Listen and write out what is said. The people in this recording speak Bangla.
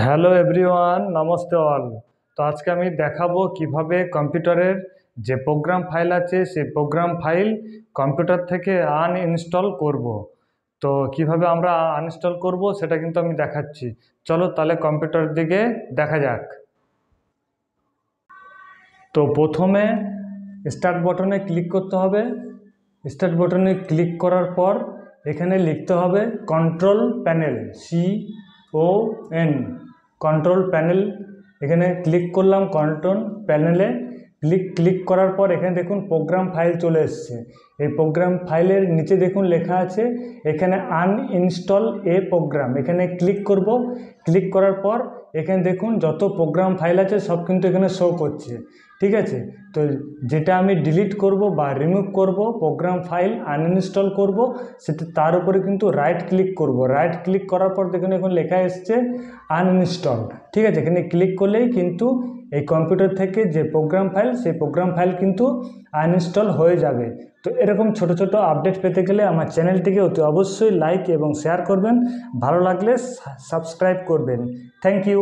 Hello everyone, namaste all. তো আজকে আমি দেখাবো কিভাবে কম্পিউটারের যে প্রোগ্রাম ফাইল আছে সেই প্রোগ্রাম ফাইল কম্পিউটার থেকে আনইনস্টল করব। তো কিভাবে আমরা আনইনস্টল করব সেটা কিন্তু আমি দেখাচ্ছি। চলো তাহলে কম্পিউটার দিকে দেখা যাক। তো প্রথমে স্টার্ট বাটনে ক্লিক করতে হবে। স্টার্ট বাটনে ক্লিক করার পর এখানে লিখতে হবে control panel, CON, control panel. এখানে ক্লিক করলাম কন্ট্রোল প্যানেলে। ক্লিক করার পর এখানে দেখুন প্রোগ্রাম ফাইল চলে এসছে। এই প্রোগ্রাম ফাইলের নিচে দেখুন লেখা আছে এখানে আনইনস্টল এ প্রোগ্রাম। এখানে ক্লিক করব। ক্লিক করার পর এখানে দেখুন যত প্রোগ্রাম ফাইল আছে সব কিন্তু এখানে শো করছে। ঠিক আছে, তো যেটা আমি ডিলিট করব বা রিমুভ করব, প্রোগ্রাম ফাইল আনইনস্টল করব, সেটা তার উপরে কিন্তু রাইট ক্লিক করব। রাইট ক্লিক করার পর দেখুন এখন লেখা এসছে আনইনস্টল। ঠিক আছে, এখানে ক্লিক করলেই কিন্তু এই কম্পিউটার থেকে যে প্রোগ্রাম ফাইল সেই প্রোগ্রাম ফাইল কিন্তু আনইনস্টল হয়ে যাবে। তো এরকম ছোট ছোট আপডেট পেতে গেলে আমার চ্যানেলটিকে অতি অবশ্যই লাইক এবং শেয়ার করবেন, ভালো লাগলে সাবস্ক্রাইব করবেন। Thank you.